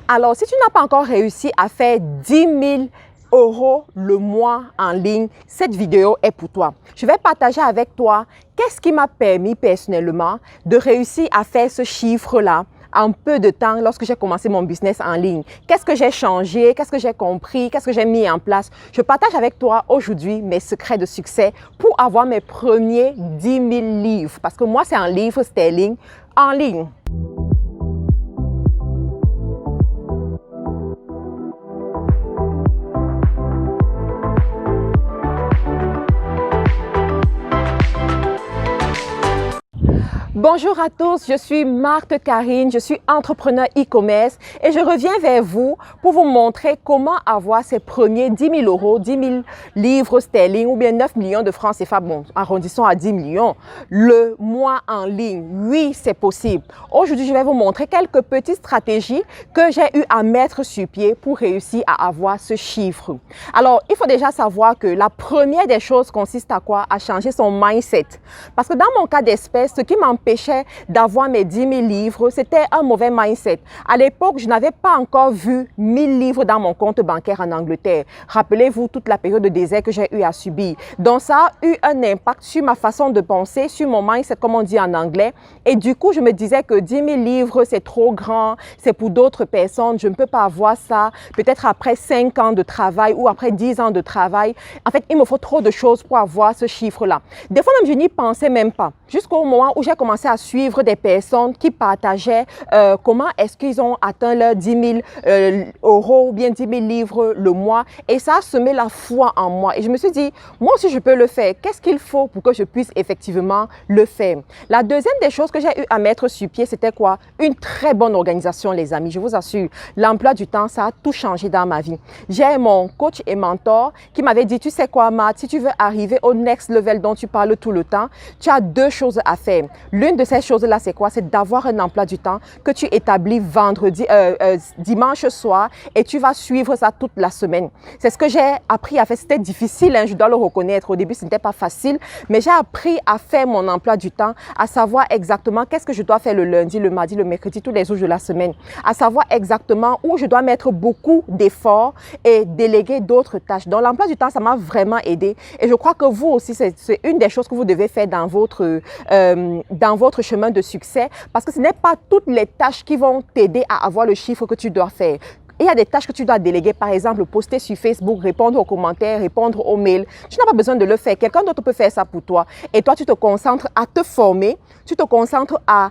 Alors, si tu n'as pas encore réussi à faire 10 000 € le mois en ligne, cette vidéo est pour toi. Je vais partager avec toi qu'est-ce qui m'a permis personnellement de réussir à faire ce chiffre-là en peu de temps lorsque j'ai commencé mon business en ligne. Qu'est-ce que j'ai changé, qu'est-ce que j'ai compris, qu'est-ce que j'ai mis en place. Je partage avec toi aujourd'hui mes secrets de succès pour avoir mes premiers 10 000 livres. Parce que moi, c'est un livre sterling en ligne. Bonjour à tous, je suis Marthe Karine, je suis entrepreneur e-commerce et je reviens vers vous pour vous montrer comment avoir ses premiers 10 000 €, 10 000 livres sterling ou bien 9 millions de francs CFA, bon, arrondissons à 10 millions, le mois en ligne. Oui, c'est possible. Aujourd'hui, je vais vous montrer quelques petites stratégies que j'ai eu à mettre sur pied pour réussir à avoir ce chiffre. Alors, il faut déjà savoir que la première des choses consiste à quoi? À changer son mindset. Parce que dans mon cas d'espèce, ce qui m'empêchait d'avoir mes 10 000 livres, c'était un mauvais mindset. À l'époque, je n'avais pas encore vu 1000 livres dans mon compte bancaire en Angleterre. Rappelez-vous toute la période de désert que j'ai eu à subir. Donc, ça a eu un impact sur ma façon de penser, sur mon mindset, comme on dit en anglais. Et du coup, je me disais que 10 000 livres, c'est trop grand, c'est pour d'autres personnes, je ne peux pas avoir ça. Peut-être après 5 ans de travail ou après 10 ans de travail. En fait, il me faut trop de choses pour avoir ce chiffre-là. Des fois même, je n'y pensais même pas. Jusqu'au moment où j'ai commencé à suivre des personnes qui partageaient comment est-ce qu'ils ont atteint leurs 10 000 € ou bien 10 000 livres le mois. Et ça a semé la foi en moi. Et je me suis dit, moi aussi je peux le faire. Qu'est-ce qu'il faut pour que je puisse effectivement le faire? La deuxième des choses que j'ai eu à mettre sur pied, c'était quoi? Une très bonne organisation, les amis. Je vous assure, l'emploi du temps, ça a tout changé dans ma vie. J'ai mon coach et mentor qui m'avait dit, tu sais quoi, Matt, si tu veux arriver au next level dont tu parles tout le temps, tu as deux choses à faire. L'une de ces choses-là, c'est quoi? C'est d'avoir un emploi du temps que tu établis dimanche soir et tu vas suivre ça toute la semaine. C'est ce que j'ai appris à faire. C'était difficile, hein, je dois le reconnaître. Au début, ce n'était pas facile, mais j'ai appris à faire mon emploi du temps, à savoir exactement qu'est-ce que je dois faire le lundi, le mardi, le mercredi, tous les jours de la semaine, à savoir exactement où je dois mettre beaucoup d'efforts et déléguer d'autres tâches. Donc, l'emploi du temps, ça m'a vraiment aidé et je crois que vous aussi, c'est une des choses que vous devez faire dans votre chemin de succès, parce que ce n'est pas toutes les tâches qui vont t'aider à avoir le chiffre que tu dois faire. Il y a des tâches que tu dois déléguer, par exemple, poster sur Facebook, répondre aux commentaires, répondre aux mails. Tu n'as pas besoin de le faire. Quelqu'un d'autre peut faire ça pour toi. Et toi, tu te concentres à te former, tu te concentres à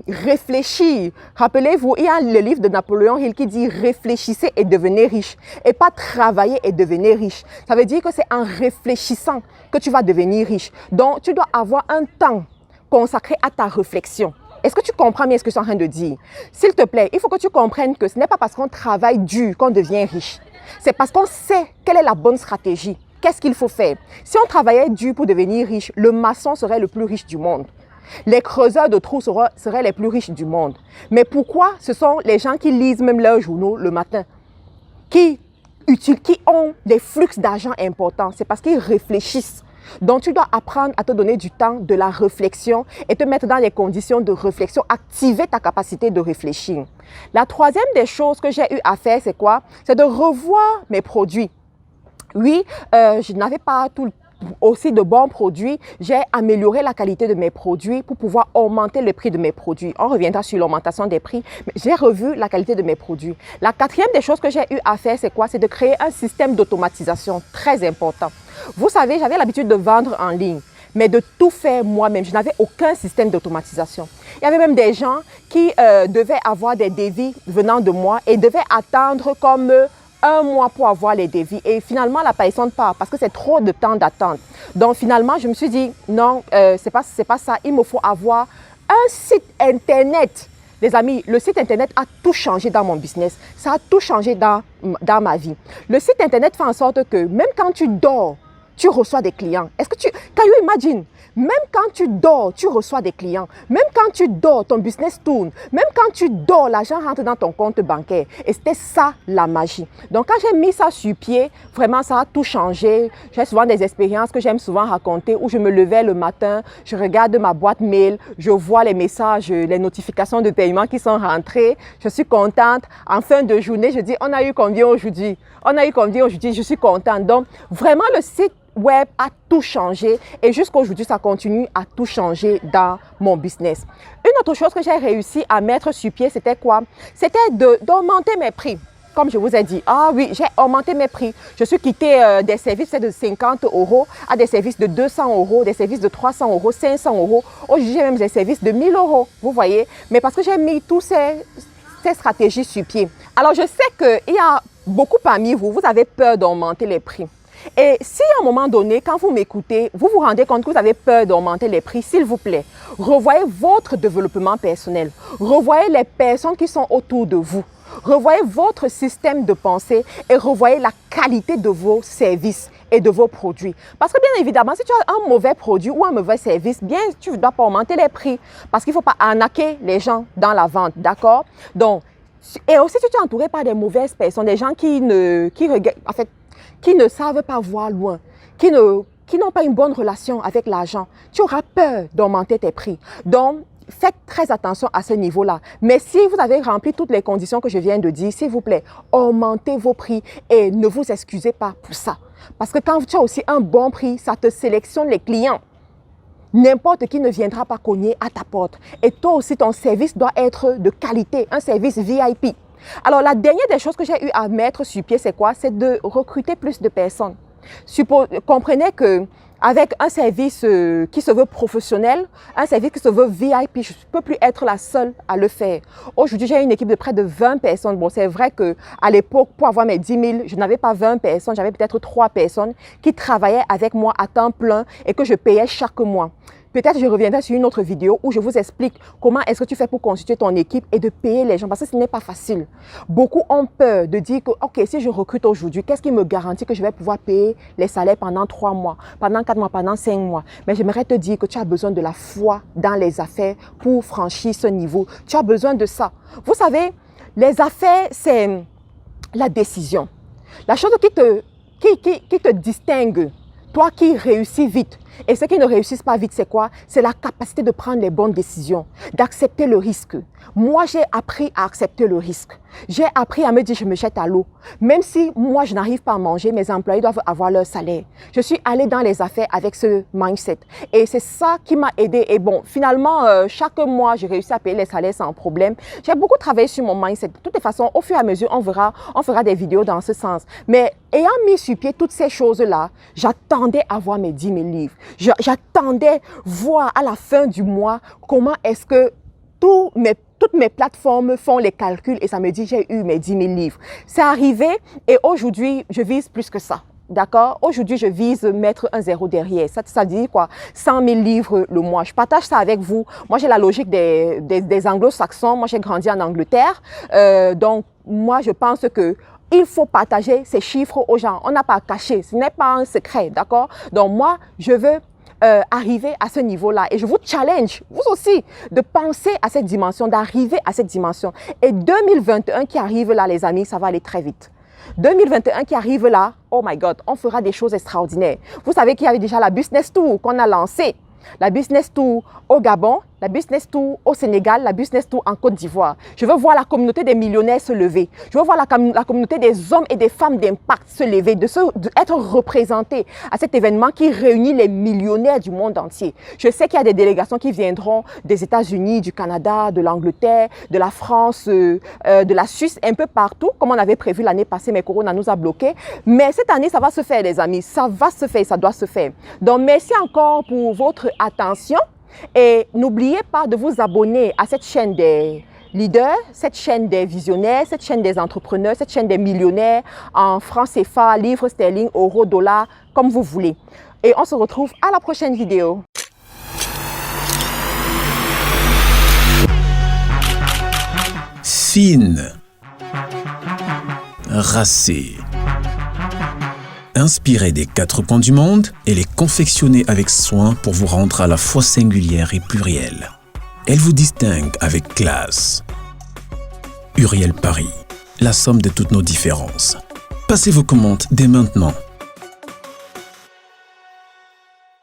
réfléchir. Rappelez-vous, il y a le livre de Napoléon Hill qui dit « Réfléchissez et devenez riche » et pas « Travailler et devenez riche ». Ça veut dire que c'est en réfléchissant que tu vas devenir riche. Donc, tu dois avoir un temps consacré à ta réflexion. Est-ce que tu comprends bien ce que je suis en train de dire? S'il te plaît, il faut que tu comprennes que ce n'est pas parce qu'on travaille dur qu'on devient riche. C'est parce qu'on sait quelle est la bonne stratégie. Qu'est-ce qu'il faut faire? Si on travaillait dur pour devenir riche, le maçon serait le plus riche du monde. Les creuseurs de trous seraient les plus riches du monde. Mais pourquoi ce sont les gens qui lisent même leurs journaux le matin, qui ont des flux d'argent importants? C'est parce qu'ils réfléchissent. Donc, tu dois apprendre à te donner du temps, de la réflexion et te mettre dans les conditions de réflexion, activer ta capacité de réfléchir. La troisième des choses que j'ai eu à faire, c'est quoi? C'est de revoir mes produits. Oui, je n'avais pas aussi de bons produits. J'ai amélioré la qualité de mes produits pour pouvoir augmenter le prix de mes produits. On reviendra sur l'augmentation des prix, mais j'ai revu la qualité de mes produits. La quatrième des choses que j'ai eu à faire, c'est quoi? C'est de créer un système d'automatisation très important. Vous savez, j'avais l'habitude de vendre en ligne, mais de tout faire moi-même. Je n'avais aucun système d'automatisation. Il y avait même des gens qui devaient avoir des devis venant de moi et devaient attendre comme un mois pour avoir les devis. Et finalement, la personne part parce que c'est trop de temps d'attente. Donc finalement, je me suis dit, non, c'est pas ça. Il me faut avoir un site Internet. Les amis, le site Internet a tout changé dans mon business. Ça a tout changé dans ma vie. Le site Internet fait en sorte que même quand tu dors, tu reçois des clients. Can you imagine? Même quand tu dors, tu reçois des clients. Même quand tu dors, ton business tourne. Même quand tu dors, l'argent rentre dans ton compte bancaire. Et c'était ça la magie. Donc quand j'ai mis ça sur pied, vraiment ça a tout changé. J'ai souvent des expériences que j'aime souvent raconter où je me levais le matin, je regarde ma boîte mail, je vois les messages, les notifications de paiement qui sont rentrées. Je suis contente. En fin de journée, je dis, on a eu combien aujourd'hui? On a eu combien aujourd'hui? Je suis contente. Donc vraiment le site web a tout changé et jusqu'à aujourd'hui, ça continue à tout changer dans mon business. Une autre chose que j'ai réussi à mettre sur pied, c'était quoi? C'était d'augmenter mes prix. Comme je vous ai dit, ah oui, j'ai augmenté mes prix. Je suis quitté des services de 50 € à des services de 200 €, des services de 300 €, 500 €. Aujourd'hui, j'ai même des services de 1000 €, vous voyez. Mais parce que j'ai mis toutes ces stratégies sur pied. Alors, je sais qu'il y a beaucoup parmi vous, vous avez peur d'augmenter les prix. Et si à un moment donné, quand vous m'écoutez, vous vous rendez compte que vous avez peur d'augmenter les prix, s'il vous plaît, revoyez votre développement personnel. Revoyez les personnes qui sont autour de vous. Revoyez votre système de pensée et revoyez la qualité de vos services et de vos produits. Parce que bien évidemment, si tu as un mauvais produit ou un mauvais service, bien, tu ne dois pas augmenter les prix parce qu'il ne faut pas arnaquer les gens dans la vente, d'accord? Donc, et aussi, si tu es entouré par des mauvaises personnes, des gens qui ne savent pas voir loin, qui n'ont pas une bonne relation avec l'argent, tu auras peur d'augmenter tes prix. Donc, faites très attention à ce niveau-là. Mais si vous avez rempli toutes les conditions que je viens de dire, s'il vous plaît, augmentez vos prix et ne vous excusez pas pour ça. Parce que quand tu as aussi un bon prix, ça te sélectionne les clients. N'importe qui ne viendra pas cogner à ta porte. Et toi aussi, ton service doit être de qualité, un service VIP. Alors, la dernière des choses que j'ai eu à mettre sur pied, c'est quoi? C'est de recruter plus de personnes. Comprenez qu'avec un service qui se veut professionnel, un service qui se veut VIP, je ne peux plus être la seule à le faire. Aujourd'hui, j'ai une équipe de près de 20 personnes. Bon, c'est vrai qu'à l'époque, pour avoir mes 10 000, je n'avais pas 20 personnes, j'avais peut-être 3 personnes qui travaillaient avec moi à temps plein et que je payais chaque mois. Peut-être je reviendrai sur une autre vidéo où je vous explique comment est-ce que tu fais pour constituer ton équipe et de payer les gens parce que ce n'est pas facile. Beaucoup ont peur de dire que, ok, si je recrute aujourd'hui, qu'est-ce qui me garantit que je vais pouvoir payer les salaires pendant 3 mois, pendant 4 mois, pendant 5 mois? Mais j'aimerais te dire que tu as besoin de la foi dans les affaires pour franchir ce niveau. Tu as besoin de ça. Vous savez, les affaires, c'est la décision. La chose qui te distingue, toi qui réussis vite, et ceux qui ne réussissent pas vite, c'est quoi? C'est la capacité de prendre les bonnes décisions, d'accepter le risque. Moi, j'ai appris à accepter le risque. J'ai appris à me dire, je me jette à l'eau. Même si moi, je n'arrive pas à manger, mes employés doivent avoir leur salaire. Je suis allée dans les affaires avec ce mindset. Et c'est ça qui m'a aidée. Et bon, finalement, chaque mois, j'ai réussi à payer les salaires sans problème. J'ai beaucoup travaillé sur mon mindset. De toutes les façons, au fur et à mesure, on fera des vidéos dans ce sens. Mais ayant mis sur pied toutes ces choses-là, j'attendais avoir mes 10 000 livres. J'attendais voir à la fin du mois comment est-ce que toutes mes plateformes font les calculs et ça me dit j'ai eu mes 10 000 livres. C'est arrivé et aujourd'hui, je vise plus que ça. D'accord? Aujourd'hui, je vise mettre un zéro derrière. Ça dit quoi? 100 000 livres le mois. Je partage ça avec vous. Moi, j'ai la logique des anglo-saxons. Moi, j'ai grandi en Angleterre. Donc, moi, je pense que il faut partager ces chiffres aux gens. On n'a pas à cacher. Ce n'est pas un secret. D'accord? Donc, moi, je veux arriver à ce niveau-là. Et je vous challenge, vous aussi, de penser à cette dimension, d'arriver à cette dimension. Et 2021 qui arrive là, les amis, ça va aller très vite. 2021 qui arrive là, oh my God, on fera des choses extraordinaires. Vous savez qu'il y avait déjà la Business Tour qu'on a lancée. La Business Tour au Gabon, la Business Tour au Sénégal, la Business Tour en Côte d'Ivoire. Je veux voir la communauté des millionnaires se lever. Je veux voir la communauté des hommes et des femmes d'impact se lever, d'être représentés à cet événement qui réunit les millionnaires du monde entier. Je sais qu'il y a des délégations qui viendront des États-Unis, du Canada, de l'Angleterre, de la France, de la Suisse, un peu partout, comme on avait prévu l'année passée, mais Corona nous a bloqués. Mais cette année, ça va se faire, les amis. Ça va se faire, ça doit se faire. Donc, merci encore pour votre attention. Et n'oubliez pas de vous abonner à cette chaîne des leaders, cette chaîne des visionnaires, cette chaîne des entrepreneurs, cette chaîne des millionnaires en francs CFA, livres sterling, euros, dollars, comme vous voulez. Et on se retrouve à la prochaine vidéo. Fine, racée, Inspirez des quatre coins du monde et les confectionnez avec soin pour vous rendre à la fois singulière et plurielle. Elle vous distingue avec classe. Uriel Paris, la somme de toutes nos différences. Passez vos commandes dès maintenant